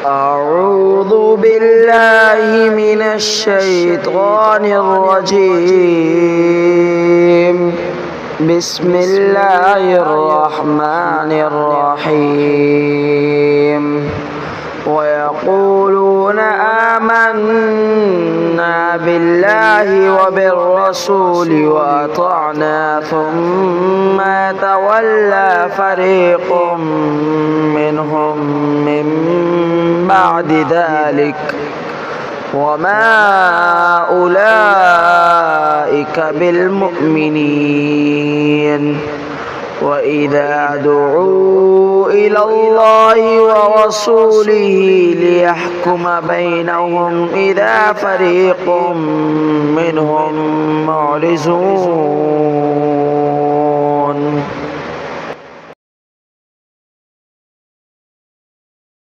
أعوذ بالله من الشيطان الرجيم بسم الله الرحمن الرحيم ويقولون آمنا بالله وبالرسول وأطعنا ثم يتولى فريق منهم من بعد ذلك وما أولئك بالمؤمنين وإذا دعوا إلى الله ورسوله ليحكم بينهم إذا فريق منهم معرضون